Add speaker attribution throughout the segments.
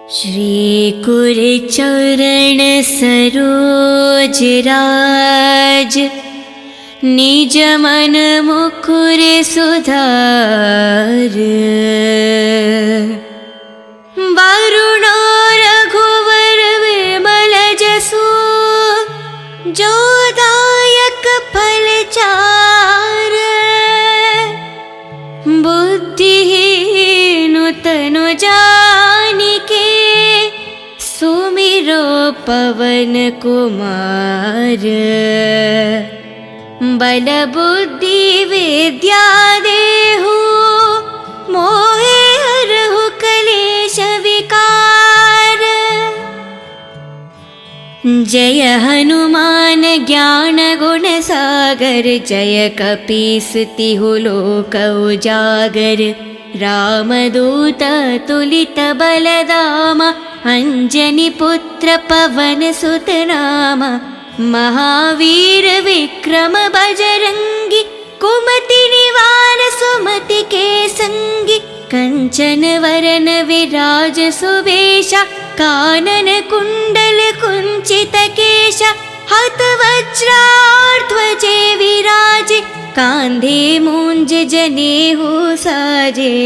Speaker 1: श्री कुरचरण सरोज राज, निज मन मुकुर सुधार। वरुणो रघुवर विमल जसु, जो दायक फल चार। बुद्धिहीन तनु जानिके, सुमिरो पवन कुमार। बल बुद्धि विद्या देहु, मोहे हरहु कलेश विकार। जय हनुमान ज्ञान गुण सागर, जय कपीस तिहु लोक उजागर। रामदूत तुलित बलधामा, अंजनी पुत्र पवन सुत नामा। महावीर विक्रम बजरंगी, कुमति निवार सुमति के संगी। कंचन वरन विराज सुवेशा, कानन कुंडल कुंचित केशा। हत वज्राध्वजे विराजे, कांधे मूंज जनेऊ साजे।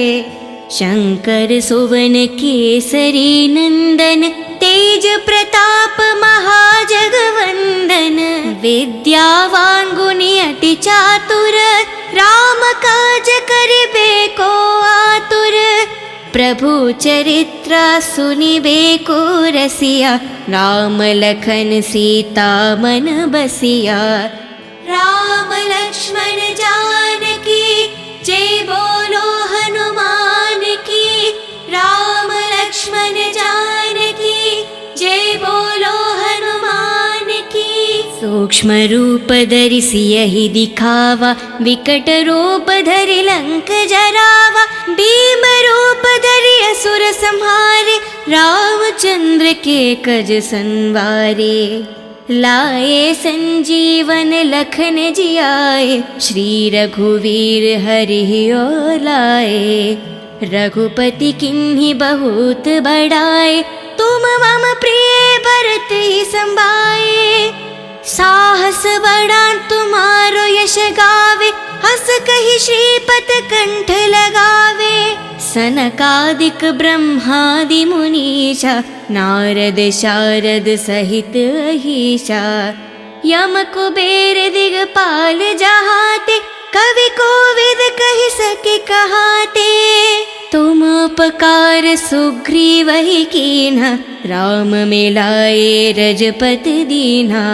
Speaker 1: शंकर सुवन केसरी नंदन, तेज प्रताप महाजगवंदन। विद्यावान गुणी अति चातुर, राम काज करिबे को आतुर। प्रभु चरित्र सुनिबे को रसिया, राम लखन सीता मन बसिया। राम लक्ष्मण जानकी, जय बोलो हनुमान की। राम लक्ष्मण जानकी, जय बोलो हनुमान की। सूक्ष्म रूप धरि सियहि दिखावा, विकट रूप धरि लंक जरावा। भीम रूप धरि असुर संहारे, रामचंद्र के कज संवारे। लाए संजीवन लखन जियाए, श्री रघुवीर हरि और लाए। रघुपति किन्हीं बहुत बड़ाए, तुम मम प्रिय भरत ही संभाए। साहस बड़ा तुम्हारो यश गावे, हस कहि श्रीपत कंठ लगावे। सनकादिक ब्रह्मादि मुनीषा, नारद शारद सहित अहीशा। यम कुबेर दिगपाल जहाते, कवि कोविद कहि सके कहाते। तुम उपकार सुग्रीवहि कीन्हा, राम मिलाए रजपति दीन्हा।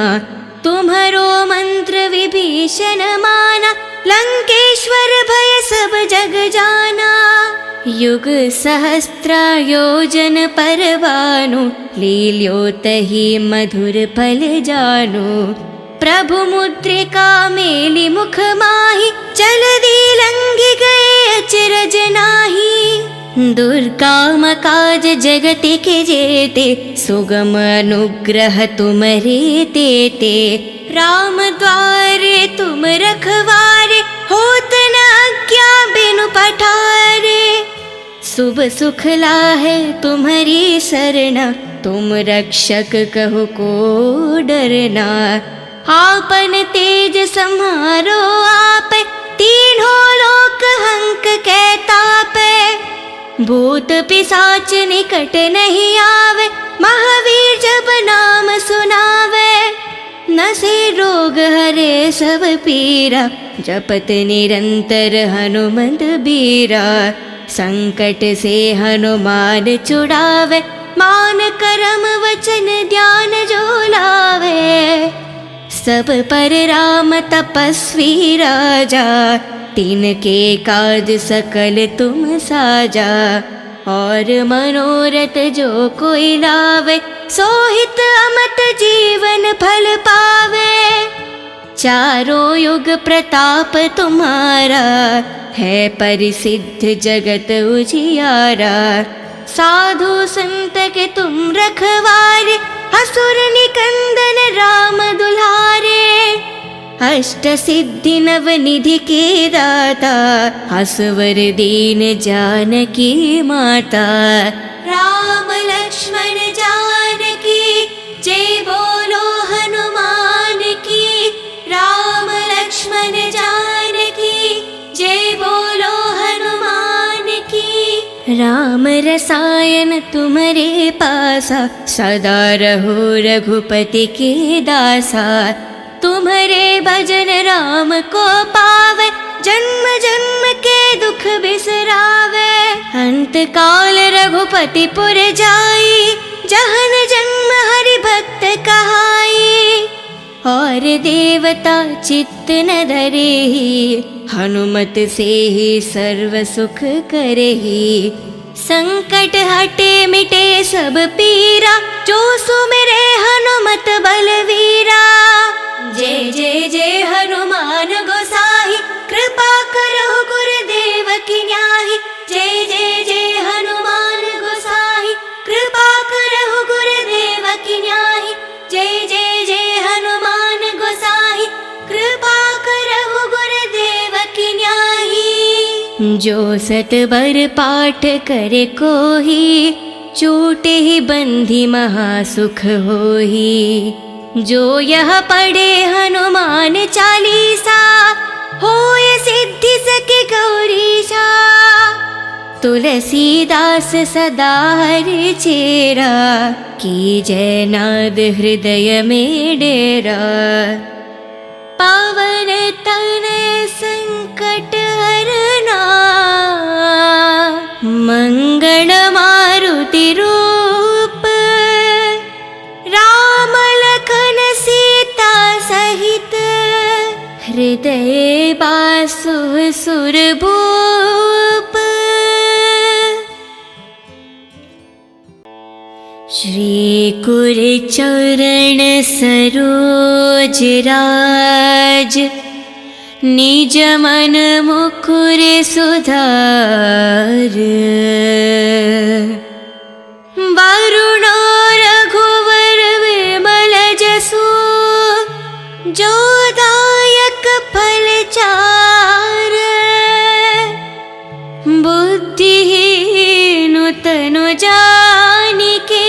Speaker 1: तुम्हरो मंत्र विभीषण माना, लंकेश्वर भय सब जग जाना। युग सहस्त्र योजन पर भानु, लील्योतहि मधुर फल जानु। प्रभु मुद्रिका मेलि मुख माहि, जलधि लंघि गए अचरज नाहि। दुर्गम काज जगत के जेते, सुगम अनुग्रह तुमरे तेते। राम द्वारे तुम रखवारे, होत न आज्ञा बिनु पठारे। शुभ सुख लाहे तुम्हारी सरना, तुम रक्षक कहु को डरना। आपन तेज सम्हारो आपे, तीनों लोक हंक कै तापे। भूत पिशाच निकट नहीं आवे, महावीर जब नाम सुनावे। नसे रोग हरे सब पीरा, जपत निरंतर हनुमत बीरा। संकट से हनुमान छुड़ावे, मान करम वचन ध्यान जो लावे। सब पर राम तपस्वी राजा, तिनके काज सकल तुम साजा। और मनोरथ जो कोई लावे, सोहित अमत जीवन फल पावे। चारों युग प्रताप तुम्हारा, है परिसिद्ध जगत उजियारा। साधु संत के तुम रखवारे, असुर निकंदन राम दुलारे। अष्ट सिद्धि नव निधि के दाता, असवर दीन जानकी माता। राम लक्ष्मण रसायन तुम्हारे पासा, सदा रहो रघुपति के दासा। तुम्हारे भजन राम को पावे, जन्म जन्म के दुख बिसरावे। अंत काल रघुपति पुर जाई, जहन जन्म हरि भक्त कहाई। और देवता चित्त न धरेहि, हनुमत से ही सर्व सुख करेहि। संकट हटे मिटे सब पीरा, जो सुमिरे हनुमत बलवीरा। जय जय जय हनुमान गोसाई, कृपा करो गुरुदेव की न्याही। जय जय जय हनुमान गोसाई, कृपा करो गुरुदेव की न्याही। जय जय जय हनुमान गोसाई, कृपा करो गुरुदेव की न्याही। जो सतबर पाठ करे कोही, छूटे ही बंधी महासुख होही। जो यह पढ़े हनुमान चालीसा, होय सिद्धि सके गौरीशा। तुलसीदास सदा हरि चेरा, की जय नाद हृदय में डेरा। पावन तनय संकट हरना, मंगल मारुति रूप। राम लखन सीता सहित, हृदय बासु सुरभूप। श्री कुर चरण सरोज राज, निज मन मुकुर सुधार। वरुणो रघुवर विमल जसु, जो दायक फल चार। बुद्धिहीन तनु जानिके,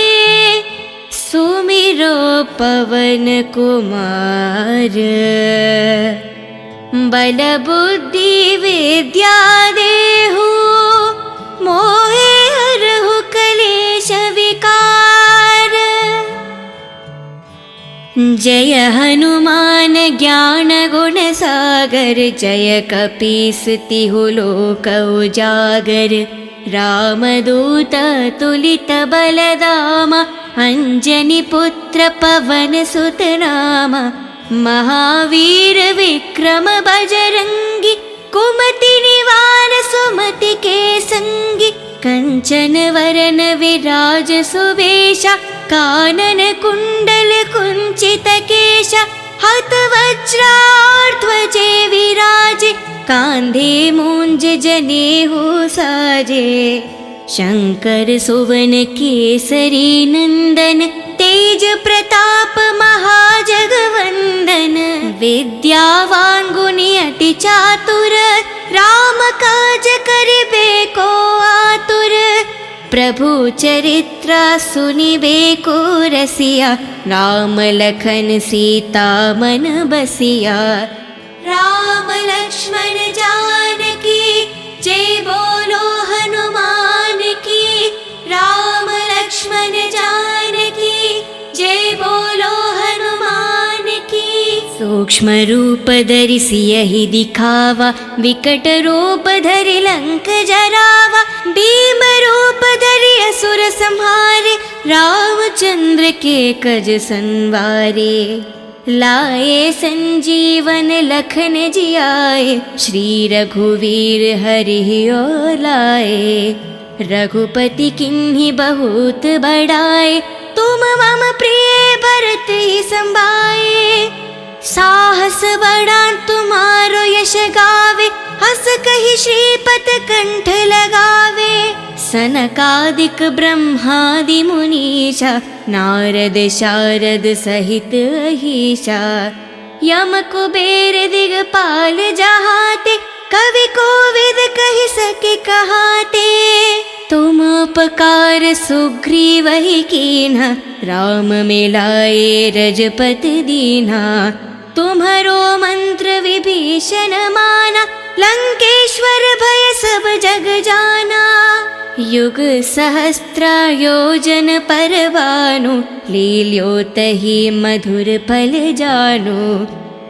Speaker 1: सुमिरो पवन कुमार। बल बुद्धि विद्या देहु, मोहे हरहु कलेश विकार। जय हनुमान ज्ञान गुण सागर, जय कपीस तिहु लोक उजागर। रामदूत तुलित बलधामा, अंजनी पुत्र पवन सुत नामा। महावीर विक्रम बजरंगी, कुमति निवार सुमति के संगी। कंचन वरन विराज सुवेशा, कानन कुंडल कुंचित केशा। हत वज्राध्वजे विराजे, कांधे मूंज जनेऊ साजे। शंकर सुवन केसरी नंदन, तेज प्रताप महाजगवंदन। विद्यावान गुणी अति चातुर, राम काज करिबे को आतुर। प्रभु चरित्र सुनिबे को रसिया, राम लखन सीता मन बसिया। राम लक्ष्मण जानकी, जय बोलो हनुमान की। राम लक्ष्मण जानकी, जय बोलो हनुमान की। सूक्ष्म रूप धरि सियहि दिखावा, विकट रूप धरि लंक जरावा। भीम रूप धरि असुर संहारे, रामचंद्र के कज संवारे। लाए संजीवन लखन जियाए, श्री रघुवीर हरि ओर लाए। रघुपति किन्हीं बहुत बड़ाए, तुम मम प्रिय भरत ही संभाए। साहस बड़ा तुम्हारो यश गावे, हस कहि श्रीपत कंठ लगावे। सनकादिक ब्रह्मादि मुनीषा, नारद शारद सहित अहीशा। यम कुबेर दिगपाल जहाते, कवि कोविद कहि सके कहाते। तुम उपकार सुग्रीव ही कीन्हा, राम मिलाए रजपति दीन्हा। तुम्हारो मंत्र विभीषण माना, लंकेश्वर भय सब जग जाना। युग सहस्त्र योजन परवानु, लील्योतहि मधुर फल जानु।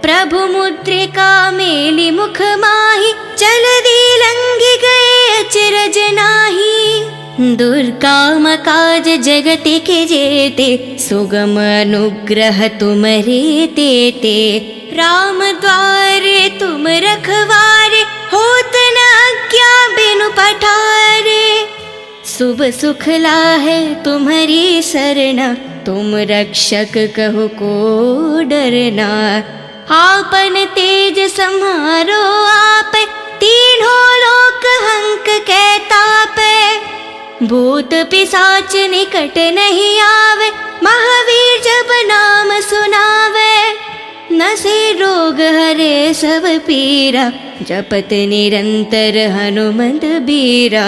Speaker 1: प्रभु मुद्रिका मेलि मुख माहि, जलधि लंघि गए अचरज नाही। दुर्गम काज जगति के जेते, सुगम अनुग्रह तुमरे तेते। राम द्वारे तुम रखवारे, होत न आज्ञा बिनु पठारे। शुभ सुख लाहे तुम्हारी सरना, तुम रक्षक कहो को डरना। आपन तेज सम्हारो आपे, तीनों लोक हंक कै तापे। भूत पिशाच निकट नहीं आवे, महावीर जब नाम सुनावे। नसे रोग हरे सब पीरा, जपत निरंतर हनुमंत बीरा।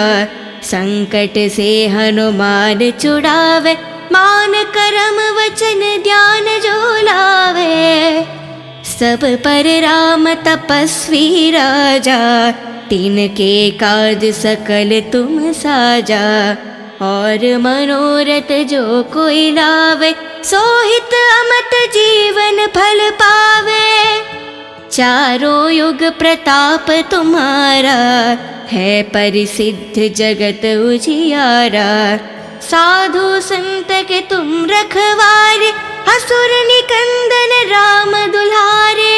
Speaker 1: संकट से हनुमान छुड़ावे, मान करम वचन ध्यान जो लावे। सब पर राम तपस्वी राजा, तिनके काज सकल तुम साजा। और मनोरथ जो कोई लावे, सोहित अमत जीवन फल पावे। चारों युग प्रताप तुम्हारा, है परिसिद्ध जगत उजियारा। साधु संत के तुम रखवारे, असुर निकंदन राम दुलारे।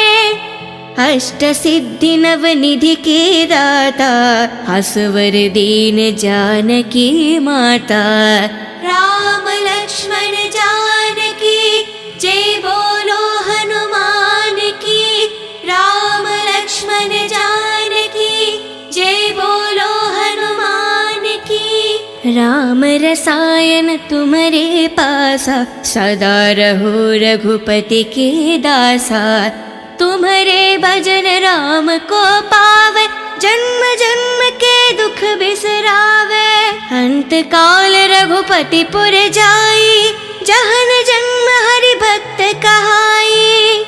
Speaker 1: अष्ट सिद्धि नव निधि के दाता, असवर दीन जानकी माता। राम लक्ष्मण जानकी, जय बोलो हनुमान की। राम लक्ष्मण जानकी, जय बोलो हनुमान की। राम रसायन तुम्हारे पासा, सदा रहो रघुपति के दासा। तुम्हारे भजन राम को पावे, जन्म जन्म के दुख बिसरावे। अंत काल रघुपति पुर जाई, जहन जन्म हरि भक्त कहाई।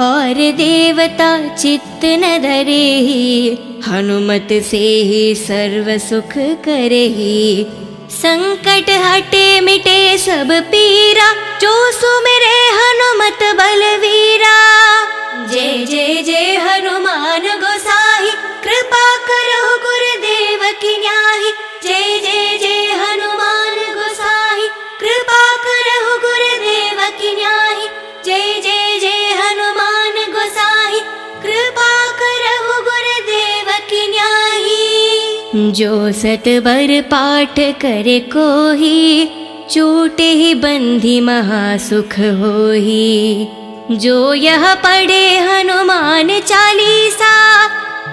Speaker 1: और देवता चित्त न धरेहि, हनुमत से ही सर्व सुख करेहि। संकट हटे मिटे सब पीरा, जो सुमिरे हनुमत बलवीरा। जय जय जय हनुमान गोसाई, कृपा करो गुरुदेव की न्याही। जय जय जय हनुमान गोसाई, कृपा करो गुरुदेव की न्याही। जय जय जय हनुमान गोसाई, कृपा करो गुरुदेव की न्याही। जो सत बर पाठ करे कोही, छूटे ही बंधी महासुख होही। जो यह पढ़े हनुमान चालीसा,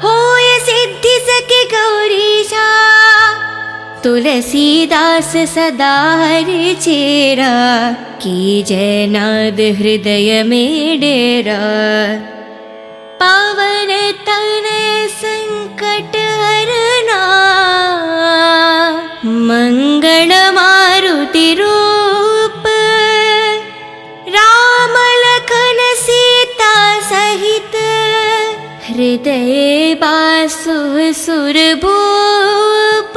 Speaker 1: होय सिद्धि सके गौरीशा। तुलसीदास सदा हरि चेरा, की जय नाद हृदय में डेरा। पावन तनय संकट हरना, मंगल मारुति रूप। राम लखन सीता सहित, हृदय बासु सुरभूप।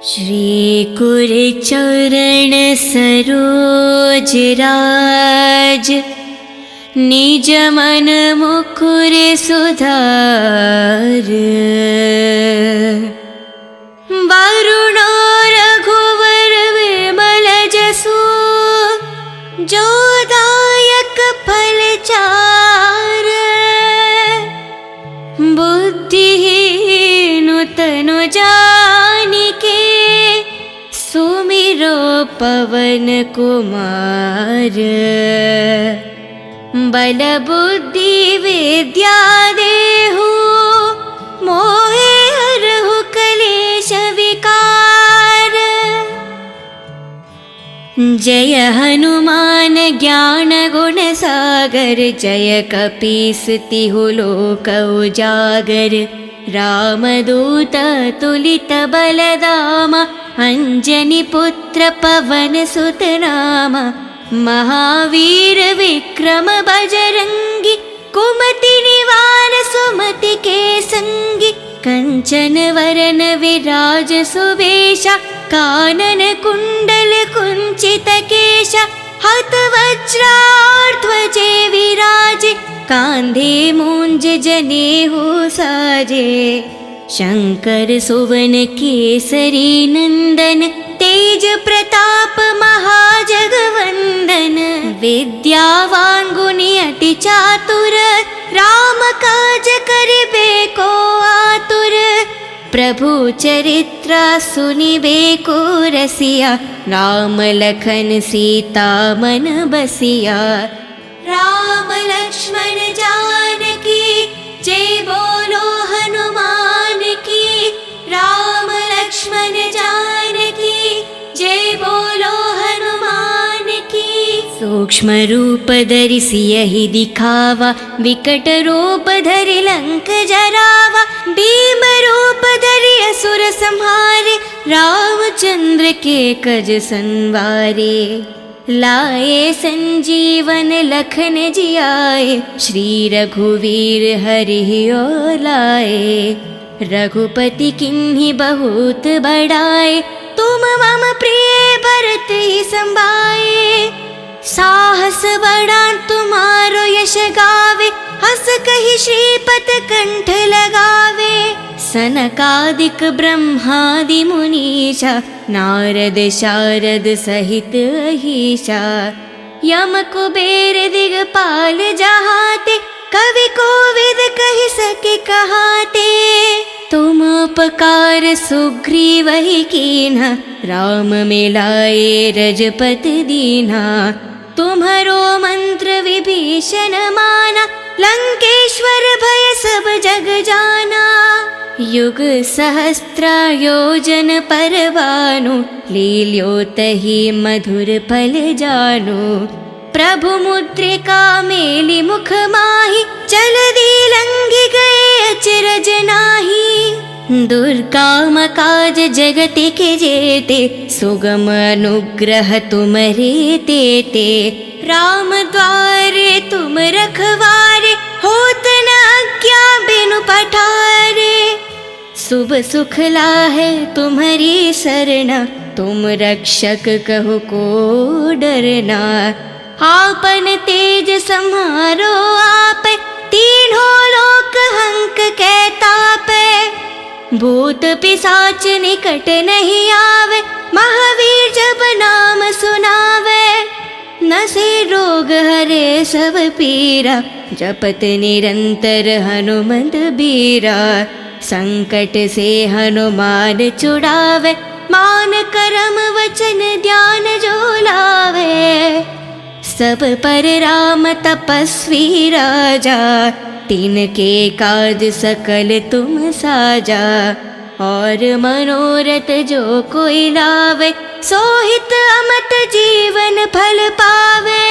Speaker 1: श्री कुर चरण सरोज राज, निज मन मुकुर सुधार। वरुणो रघुवर विमल जसु, जो दायक फल चार। बुद्धिहीन तनु जानिके, सुमिरो पवन कुमार। बल बुद्धि विद्या देहु, मोहे हरहु कलेश विकार। जय हनुमान ज्ञान गुण सागर, जय कपीस तिहु लोक उजागर। रामदूत तुलित बलधामा, अंजनी पुत्र पवन सुत नामा। महावीर विक्रम बजरंगी, कुमति निवार सुमति के संगी, कंचन वरन विराज सुवेशा, कानन कुंडल कुंचित केशा, हत वज्राध्वजे विराजे, कांधे मूंज जनेऊ साजे। शंकर सुवन केसरी नंदन, तेज प्रताप महाजगवंदन। विद्यावान गुणी अति चातुर, राम काज करिबे को आतुर। प्रभु चरित्र सुनिबे को रसिया, राम लखन सीता मन बसिया। राम लक्ष्मण जानकी जय बोलो हनुमान की, राम लक्ष्मण जानकी जय बोलो हनुमान की। सूक्ष्म रूप धरि सियहि दिखावा, विकट रूप धरि लंक जरावा। भीम रूप धरि असुर संहारे, रामचंद्र के कज संवारे। लाए संजीवन लखन जियाए, श्री रघुवीर हरि ओर लाए। रघुपति किन्हीं बहुत बड़ाए, तुम मम प्रिय भरत ही संभाए। साहस बड़ा तुम्हारो यश गावे, हस कहि श्रीपत कंठ लगावे। सनकादिक ब्रह्मादि मुनीषा, नारद शारद सहित अहीशा। यम कुबेर दिगपाल जहाते, कवि कोविद कहि सके कहाते। तुम उपकार सुग्रीव ही कीन्हा, राम मिलाए रजपति दीन्हा। तुम्हरो मंत्र विभीषण माना, लंकेश्वर भय सब जग जाना। युग सहस्त्र योजन पर भानु, लील्योतहि मधुर फल जानु। प्रभु मुद्रिका मेलि मुख माहि, जलधि लंघि गए अचरज नाही। दुर्गम काज जगत के जेते, सुगम अनुग्रह तुमरे तेते। राम द्वारे तुम रखवारे, होत न आज्ञा बिनु पठारे। शुभ सुख लाहे तुम्हारी सरना, तुम रक्षक कहो को डरना। आपन तेज सम्हारो आपे, तीनों लोक हंक के तापे। भूत पिशाच निकट नहीं आवे, महावीर जब नाम सुनावे। नसे रोग हरे सब पीरा, जपत निरंतर हनुमत बीरा। संकट से हनुमान छुड़ावे, मान करम वचन ध्यान जो लावे। सब पर राम तपस्वी राजा, तिनके काज सकल तुम साजा। और मनोरथ जो कोई लावे, सोहित अमत जीवन फल पावे।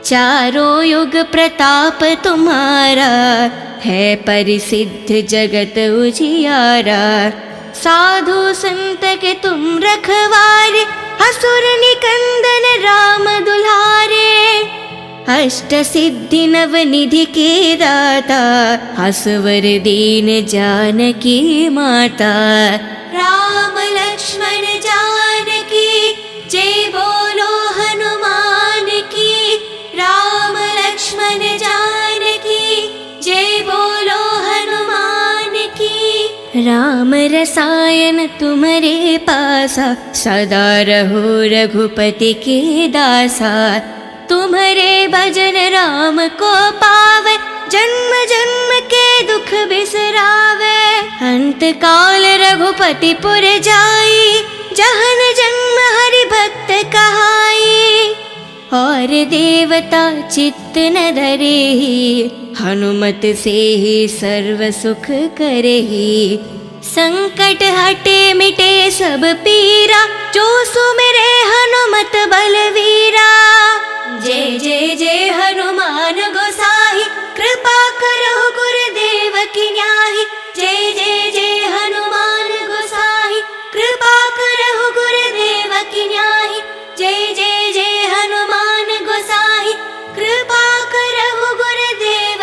Speaker 1: चारों युग प्रताप तुम्हारा, है परिसिद्ध जगत उजियारा। साधु संत के तुम रखवारे, असुर निकंदन राम दुलारे। अष्ट सिद्धि नव निधि के दाता, असवर दीन जानकी माता। राम लक्ष्मण जानकी जय बोलो हनुमान की, राम लक्ष्मण जानकी जय बोलो हनुमान की। राम रसायन तुम्हारे पासा, सदा रहो रघुपति के दासा। तुम्हारे भजन राम को पावे, जन्म जन्म के दुख बिसरावे। अंत काल रघुपति पुर जाई, जहन जन्म हरि भक्त कहाई। और देवता चित्त न धरेहि, हनुमत से ही सर्व सुख करेहि। संकट हटे मिटे सब पीरा, जो सुमिरे हनुमत बलवीरा। जय जय जय हनुमान गोसाई, कृपा करो गुरुदेव की न्याही। जय जय जय हनुमान गोसाई, कृपा करो गुरुदेव की न्याही। जय जय जय हनुमान गोसाई, कृपा करो गुरुदेव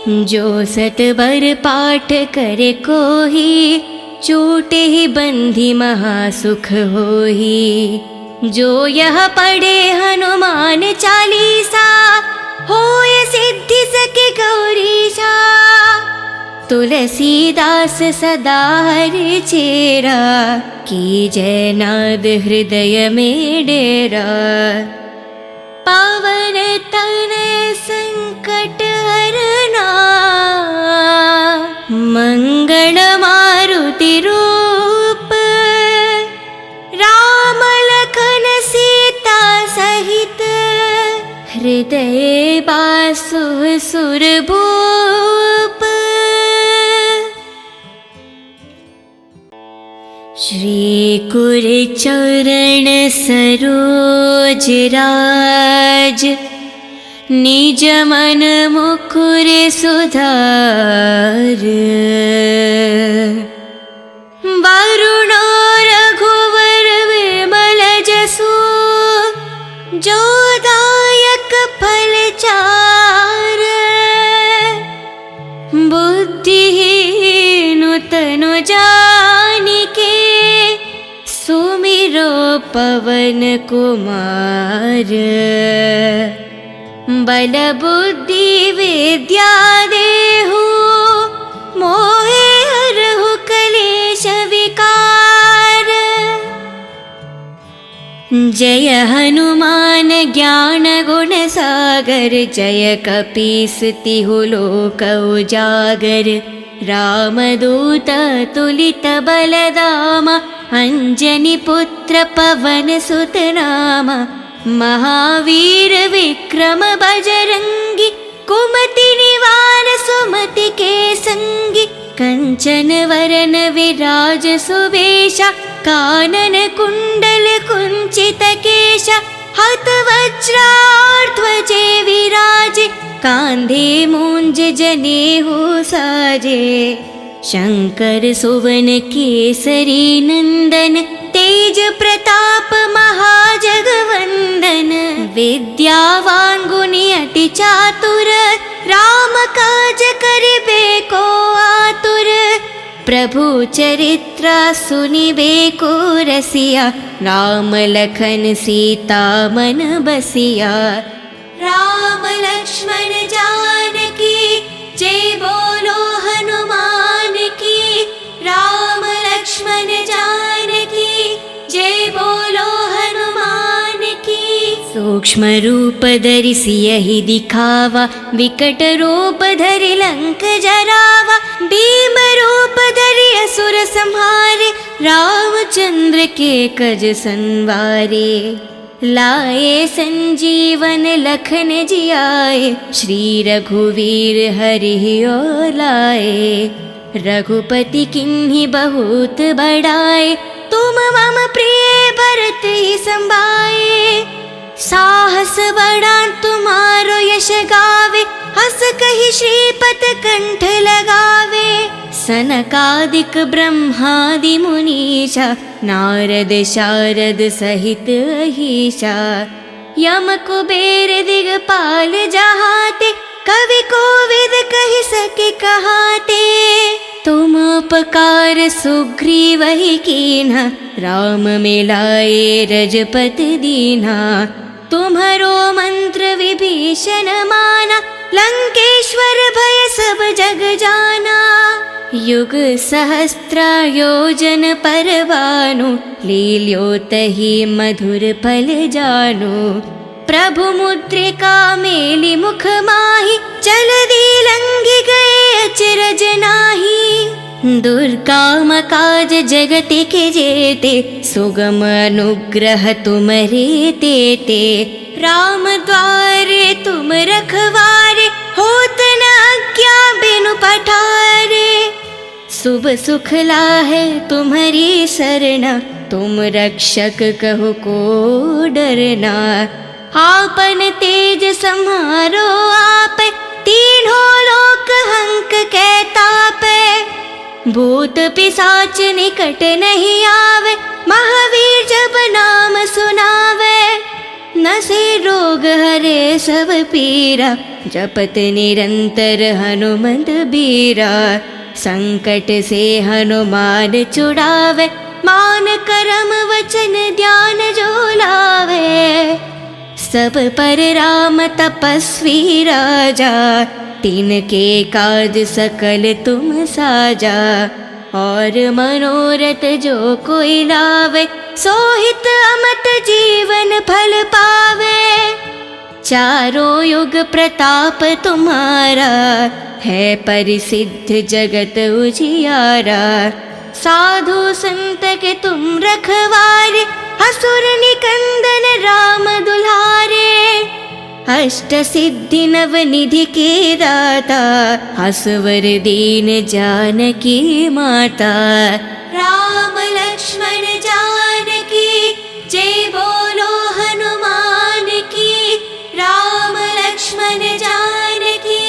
Speaker 1: जो सतबर पाठ करे कोही, छूटे ही बंधी महासुख होही। जो यह पढ़े हनुमान चालीसा, होय सिद्धि सके गौरीशा। तुलसीदास सदा हरि चेरा, कीजय नाद हृदय में डेरा। पावन तनय संकट हरना, मंगल मारुति रूप। राम लखन सीता सहित, हृदय बासु सुरभूप। श्री कुर चरण सरोज राज, निज मन मुकुर सुधार। वरुण रघुवर विमल जसु, जो दायक फल चार। बुद्धिहीन तनु जानिके, सुमिरो पवन कुमार। बल बुद्धि विद्या देहु, मोहे हरहु कलेश विकार। जय हनुमान ज्ञान गुण सागर, जय कपीस तिहु लोक उजागर। रामदूत तुलित बलधामा, अंजनी पुत्र पवन सुत नामा। महावीर विक्रम बजरंगी, कुमति निवार सुमति के संगी। कंचन वरन विराज सुवेशा, कानन कुंडल कुंचित केशा। हत वज्राध्वजे विराजे, कांधे मूंज जनेऊ साजे। शंकर सुवन केसरी नंदन, तेज प्रताप महाजगवंदन। विद्यावान गुणी अति चातुर, राम काज करिबे को आतुर। प्रभु चरित्र सुनिबे को रसिया, राम लखन सीता मन बसिया। राम लक्ष्मण जानकी, जय बोलो हनुमान की। राम लक्ष्मण जानकी, जय बोलो हनुमान की। सूक्ष्म रूप धरि सियहि दिखावा, विकट रूप धरि लंक जरावा। भीम रूप धरि असुर संहारे, रामचंद्र के कज संवारे। लाए संजीवन लखन जियाए, श्री रघुवीर हरि और लाए। रघुपति किन्हीं बहुत बड़ाए, तुम मम प्रिय भरत ही संभाए। साहस बड़ा तुम्हारो यश गावे, हस कहि श्रीपत कंठ लगावे। सनकादिक ब्रह्मादि मुनीषा, नारद शारद सहित अहीशा। यम कुबेर दिगपाल जहाते, कवि कोविद कहि सके कहाते। तुम उपकार सुग्रीवहि कीन्हा, राम मिलाए रजपति दीन्हा। तुम्हरो मंत्र विभीषण माना, लंकेश्वर भय सब जग जाना। युग सहस्त्र योजन पर भानु, लील्योतहि मधुर फल जानु। प्रभु मुद्रिका मेलि मुख माहि, जलधि लंघि गए अचरज नाही। दुर्गम काज जगत के जेते, सुगम अनुग्रह तुम्हरे तेते। राम द्वारे तुम रखवारे, होत न आज्ञा बिनु पठारे। शुभ सुख लाहे तुम्हारी सरना, तुम रक्षक कहो को डरना। आपन तेज सम्हारो आप, तीनों लोक हंक के तापे। भूत पिशाच निकट नहीं आवे, महावीर जब नाम सुनावे। नसे रोग हरे सब पीरा, जपत निरंतर हनुमंत बीरा। संकट से हनुमान छुड़ावे, मान करम वचन ध्यान जो लावे। सब पर राम तपस्वी राजा, तिनके काज सकल तुम साजा। और मनोरथ जो कोई लावे, सोहित अमत जीवन फल पावे। चारों युग प्रताप तुम्हारा, है परिसिद्ध जगत उजियारा। साधु संत के तुम रखवारे, असुर निकंदन राम दुलारे। अष्ट सिद्धि नव निधि के दाता, असवर दीन जानकी माता। राम लक्ष्मण जानकी जय बोलो हनुमान की। राम लक्ष्मण जानकी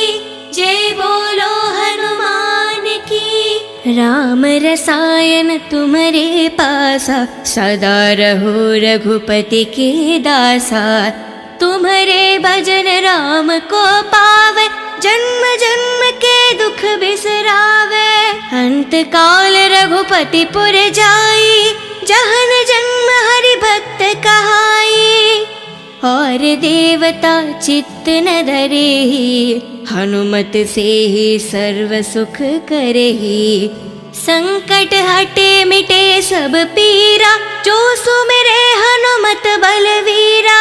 Speaker 1: जय बोलो हनुमान की। राम रसायन तुम्हारे पासा, सदा रहो रघुपति के दासा। तुम्हारे भजन राम को पावे, जन्म जन्म के दुख बिसरावे। अंत काल रघुपति पुर जाई, जहन जन्म हरि भक्त कहाई। और देवता चित्त न धरेहि, हनुमत से ही सर्व सुख करेहि। संकट हटे मिटे सब पीरा, जो सुमिरे हनुमत बलवीरा।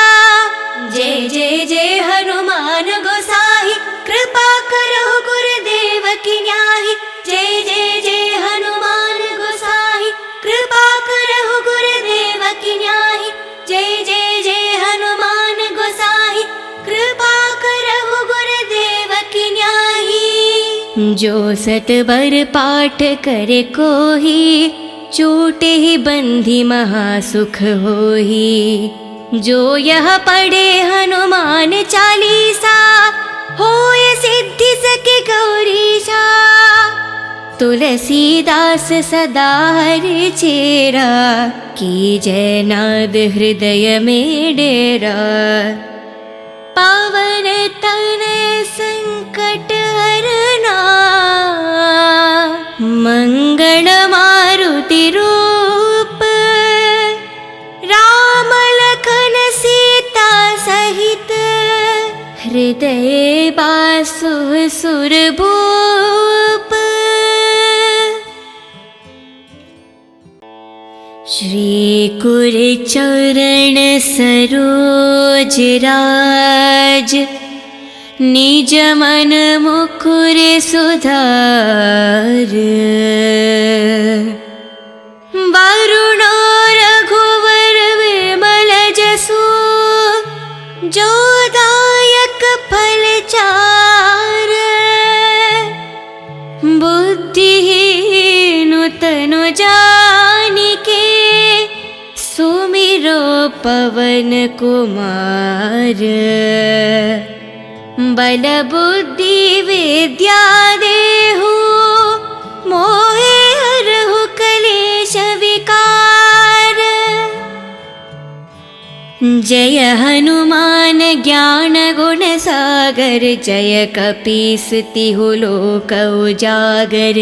Speaker 1: जय जय जय हनुमान गोसाई, कृपा करो गुरुदेव की न्याही। जय जय जय हनुमान गोसाई, कृपा करो गुरुदेव की न्याही। जय जय जय हनुमान गोसाई, कृपा करो गुरुदेव की न्याही। जो सत बर पाठ करे कोही, छूटे ही बंधी महासुख होही। जो यह पढ़े हनुमान चालीसा, होय सिद्धि सके गौरीशा। तुलसीदास सदा हरि चेरा, की जय नाद हृदय में डेरा। पावन तनय संकट हरना, मंगल मारुति रूप। राम लखन सीता सहित, हृदय बासु सुरभूप। श्री कुर चरण सरोज राज, निज मन मुकुर सुधार। वरुणो रघुवर विमल जसु, जो दायक फल चार। बुद्धिहीन तनु जानिके, सुमिरो पवन कुमार। बल बुद्धि विद्या देहु, मोहे हरहु कलेश विकार। जय हनुमान ज्ञान गुण सागर, जय कपीस तिहु लोक उजागर।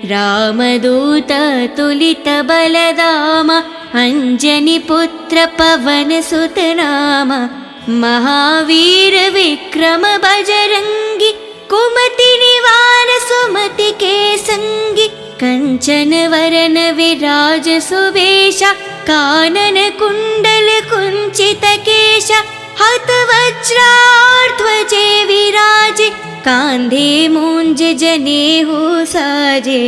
Speaker 1: रामदूत तुलित बलधामा, अंजनी पुत्र पवन सुत नामा। महावीर विक्रम बजरंगी, कुमति निवार सुमति के संगी। कंचन वरन विराज सुबेशा, कानन कुंडल कुंचित केशा। हत वज्राध्वजे विराजे, कांधे मूंज जनेऊ साजे।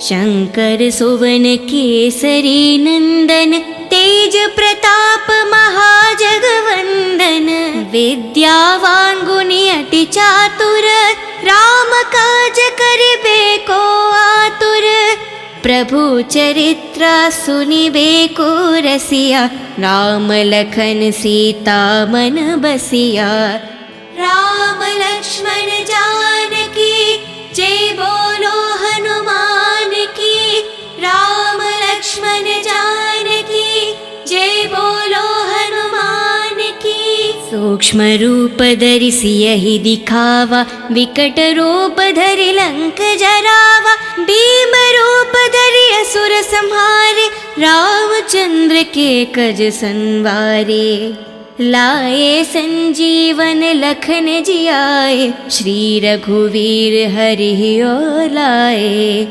Speaker 1: शंकर सुवन केसरी नंदन, तेज प्रताप महाजगवंदन। विद्यावान गुणी अति चातुर, राम काज करिबे को आतुर। प्रभु चरित्र सुनिबे को रसिया, राम लखन सीता मन बसिया। राम लक्ष्मण जानकी जय बोलो हनुमान की। राम लक्ष्मण जानकी जय बोलो हनुमान की। सूक्ष्म रूप धरि सियहि दिखावा, विकट रूप धरि लंक जरावा। भीम रूप धरि असुर संहारे, रामचंद्र के कज संवारे। लाए संजीवन लखन जियाए, श्री रघुवीर हरि और लाए।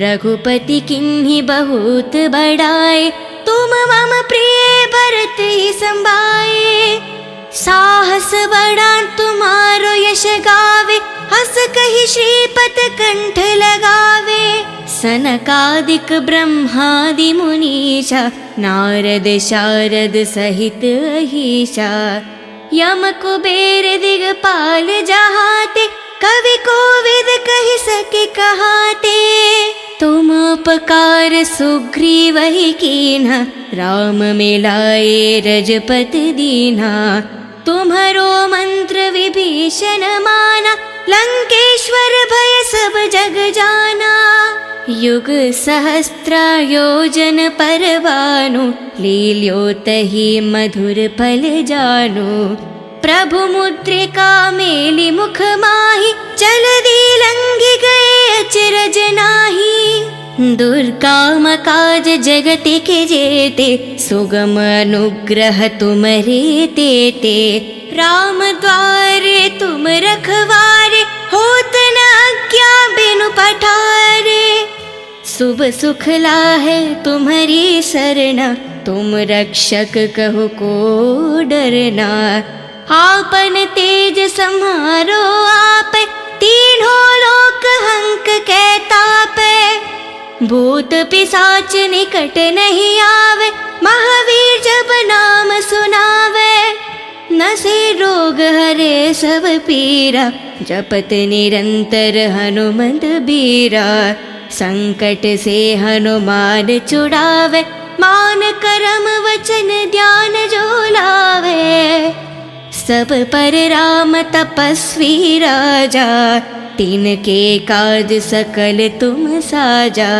Speaker 1: रघुपति किन्हीं बहुत बड़ाए, तुम मम प्रिय भरत ही संभाए। साहस बड़ा तुम्हारो यश गावे, हस कहि श्रीपत कंठ लगावे। सनकादिक ब्रह्मादि मुनीषा, नारद शारद सहित अहीशा। यम कुबेर दिगपाल जहाते, कवि कोविद कहि सके कहाते। तुम उपकार सुग्रीव ही कीन्हा, राम मिलाए रजपति दीन्हा। तुम्हरो मंत्र विभीषण माना, लंकेश्वर भय सब जग जाना। युग सहस्त्र योजन पर भानु, लील्यो तहि मधुर फल जानु। प्रभु मुद्रिका मेलि मुख माहि, जलधि लंघि गए अचरज नाहि। दुर्गम काज जगत के जेते, सुगम अनुग्रह तुम्हरे तेते। राम द्वारे तुम रखवारे, होत न आज्ञा बिनु पठारे। शुभ सुख लाहे तुम्हारी सरना, तुम रक्षक कहो को डरना। आपन तेज सम्हारो आप, तीनों लोक हंक कै तापै। भूत पिशाच निकट नहीं आवे, महावीर जब नाम सुनावे। नसे रोग हरे सब पीरा, जपत निरंतर हनुमत बीरा। संकट से हनुमान छुड़ावे, मान करम वचन ध्यान जो लावे। सब पर राम तपस्वी राजा, तिनके काज सकल तुम साजा।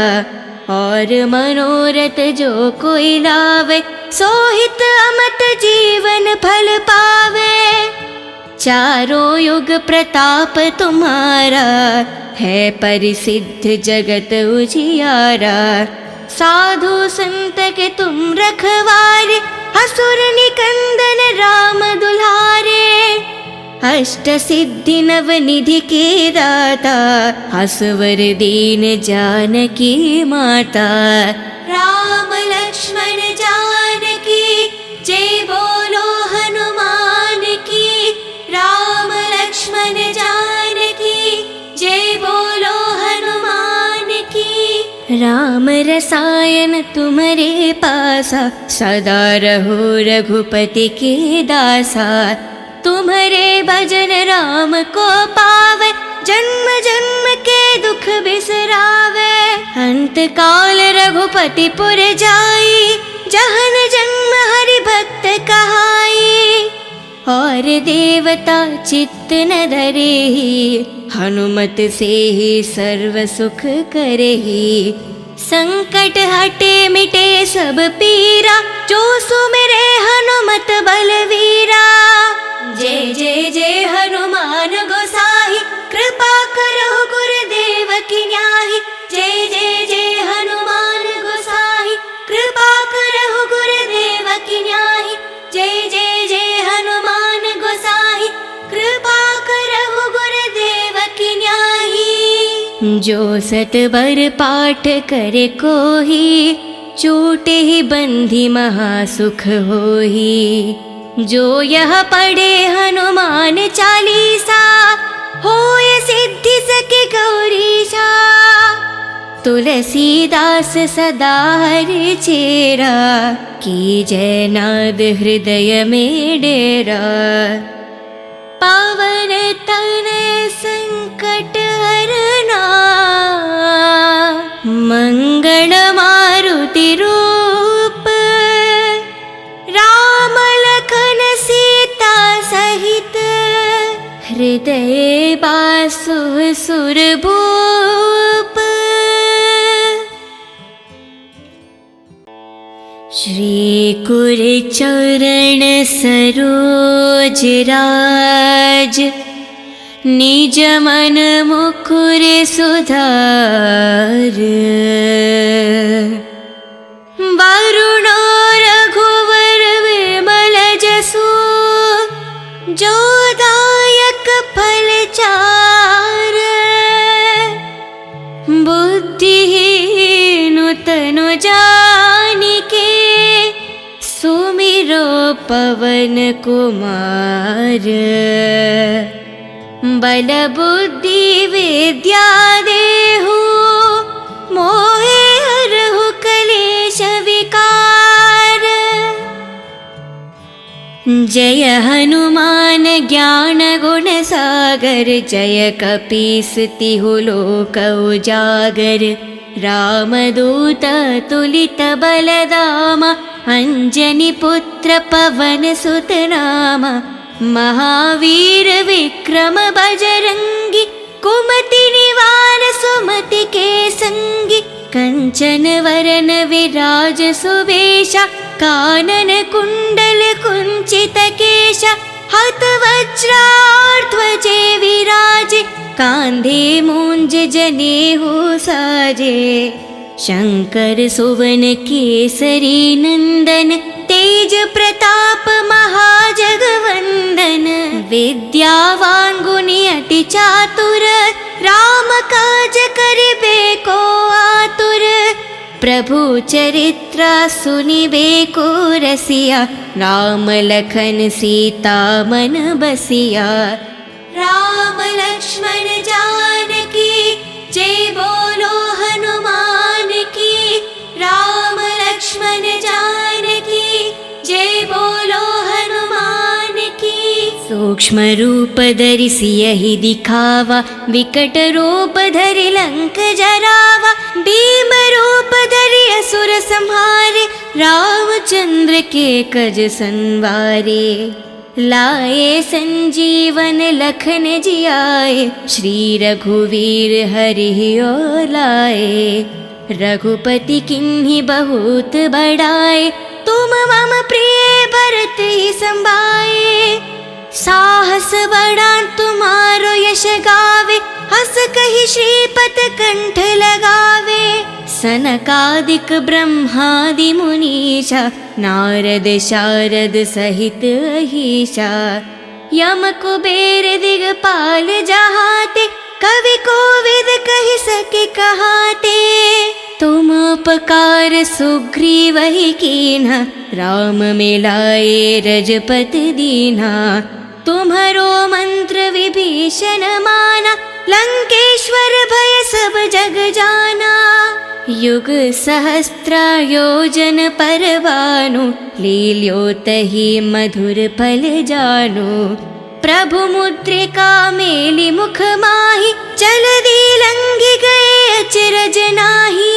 Speaker 1: और मनोरथ जो कोई लावे, सोहित अमत जीवन फल पावे। चारों युग प्रताप तुम्हारा, है परिसिद्ध जगत उजियारा। साधु संत के तुम रखवारे, असुर निकंदन राम दुलारे। अष्ट सिद्धि नव निधि के दाता, असवर दीन जानकी माता। राम लक्ष्मण जानकी, जय बोलो हनुमान की। राम लक्ष्मण जानकी, जय बोलो हनुमान की। राम रसायन तुम्हारे पासा, सदा रहो रघुपति के दासा। तुम्हारे भजन राम को पावे, जन्म जन्म के दुख बिसरावे। अंत काल रघुपति पुर जाई, जहन जन्म हरि भक्त कहाई। और देवता चित्त न धरेहि, हनुमत से ही सर्व सुख करेहि। संकट हटे मिटे सब पीरा, जो सुमिरे हनुमत बलवीरा। जय जय जय हनुमान गोसाई, कृपा करो गुरुदेव की न्याही। जय जय जय हनुमान गोसाई, कृपा करो गुरुदेव की न्याही। जय जय जय हनुमान गोसाई, कृपा करो गुरुदेव की न्याही। जो सतबर पाठ करे कोही, छूटे ही बंधी महासुख होही। जो यह पढ़े हनुमान चालीसा, होय सिद्धि सके गौरीशा। तुलसीदास सदा हरि चेरा, की जय नाद हृदय में डेरा। पावन तनय संकट हरना, मंगल मारुति रूप। राम लखन सीता सहित, हृदय बासु सुरभूप। श्री कुरचरण सरोज राज, निज मन मुकुर सुधार। वरुणो रघुवर विमल जसु, जो दायक फल चार। बुद्धिहीन तनु जानिके, सुमिरो पवन कुमार। बल बुद्धि विद्या देहु, मोहे हरहु कलेश विकार। जय हनुमान ज्ञान गुण सागर, जय कपीस तिहु लोक उजागर। रामदूत तुलित बलधामा, अंजनी पुत्र पवन सुत नामा। महावीर विक्रम बजरंगी, कुमति निवार सुमति के संगी। कंचन वरन विराज सुवेशा, कानन कुंडल कुंचित केशा। हत वज्राध्वजे विराजे, कांधे मूंज जनेऊ साजे। शंकर सुवन केसरी नंदन, तेज प्रताप महाजगवंदन। विद्यावान गुणी अति चातुर, राम काज करिबे को आतुर। प्रभु चरित्र सुनिबे को रसिया, राम लखन सीता मन बसिया। राम लक्ष्मण जानकी, जय बोलो हनुमान की। राम लक्ष्मण जानकी, जय बोलो हनुमान की। सूक्ष्म रूप धरि सियहि दिखावा, विकट रूप धरि लंक जरावा। भीम रूप धरि असुर संहारे, रामचंद्र के कज संवारे। लाए संजीवन लखन जियाए, श्री रघुवीर हरि ओर लाए। रघुपति किन्हि बहुत बड़ाए, तुम मम प्रिय भरत ही संभाए। साहस बड़ा तुम्हारो यश गावे, हस कहि श्रीपत कंठ लगावे। सनकादिक ब्रह्मादि मुनीषा, नारद शारद सहित अहीशा। यम कुबेर दिगपाल जहाते, कवि कोविद कहि सके कहाते। तुम उपकार सुग्रीवहि कीन्हा, राम मिलाए रजपति दीन्हा। तुम्हरो मंत्र विभीषण माना, लंकेश्वर भय सब जग जाना। युग सहस्त्र योजन पर भानु, लील्योतहि मधुर फल जानु। प्रभु मुद्रिका मेलि मुख माहि, जलधि लंघि गए अचरज नाहि।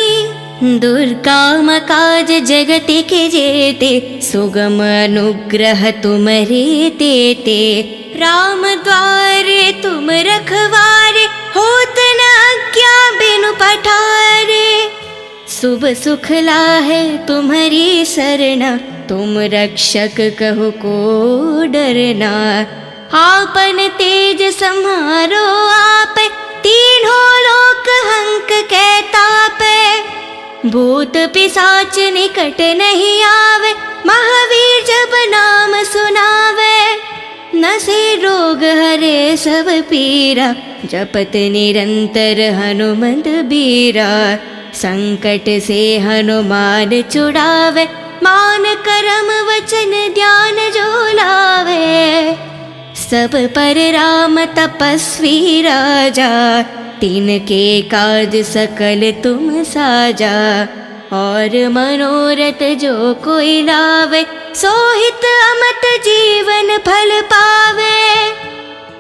Speaker 1: दुर्गम काज जगत के जेते, सुगम अनुग्रह तुमरे तेते। राम द्वारे तुम रखवारे, होत न आज्ञा बिनु पठारे। शुभ सुख लाहे तुम्हारी सरना, तुम रक्षक कहु को डरना। आपन तेज सम्हारो आपे, तीनों लोक हंक के तापे। भूत पिशाच निकट नहीं आवे, महावीर जब नाम सुनावे। नसे रोग हरे सब पीरा, जपत निरंतर हनुमत बीरा। संकट से हनुमान छुड़ावे, मान करम वचन ध्यान जो लावे। सब पर राम तपस्वी राजा, तिनके काज सकल तुम साजा। और मनोरथ जो कोई लावे, सोहित अमत जीवन फल पावे।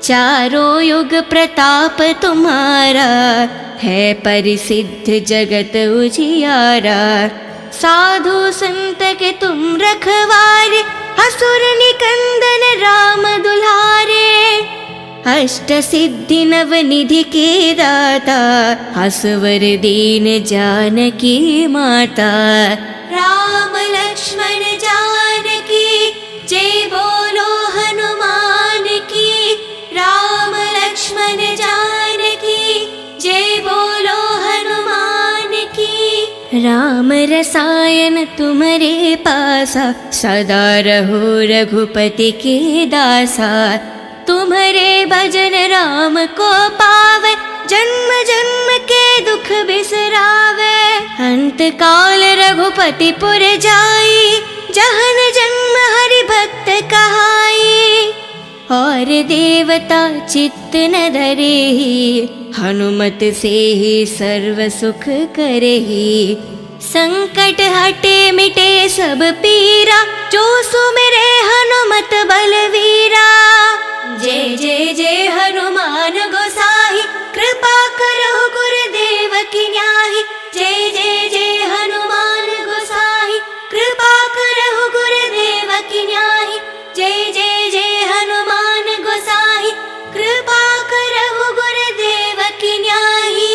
Speaker 1: चारों युग प्रताप तुम्हारा, है परिसिद्ध जगत उजियारा। साधु संत के तुम रखवारे, असुर निकंदन राम दुलारे। अष्ट सिद्धि नव निधि के दाता, असवर दीन जानकी माता। राम लक्ष्मण राम रसायन तुम्हारे पासा, सदा रहो रघुपति के दासा। तुम्हारे भजन राम को पावे, जन्म जन्म के दुख बिसरावे। अंत काल रघुपति पुर जाई, जहन जन्म हरि भक्त कहाई। और देवता चित्त न धरेहि, हनुमत से ही सर्व सुख करेहि। संकट हटे मिटे सब पीरा, जो सुमिरे हनुमत बलवीरा। जय जय जय हनुमान गोसाई, कृपा करो गुरुदेव की न्याही। जय जय जय हनुमान गोसाई, कृपा करो गुरुदेव की न्याही। जय जय जय हनुमान गोसाई, कृपा करो गुरुदेव की न्याही।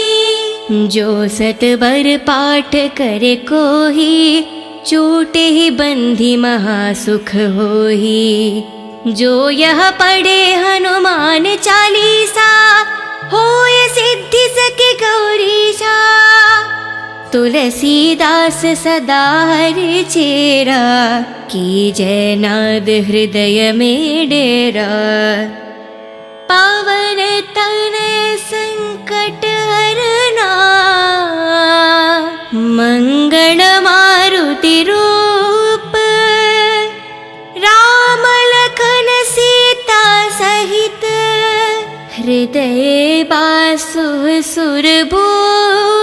Speaker 1: जो सतबर पाठ करे कोही, छूटे ही बंधी महासुख होही। जो यह पढ़े हनुमान चालीसा, होय सिद्धि सके गौरीशा। तुलसीदास सदा हरि चेरा, की जय नाद हृदय में डेरा। पावन तनय संकट हरना, मंगल मारुति रूप। राम लखन सीता सहित, हृदय बासु सुरभूप।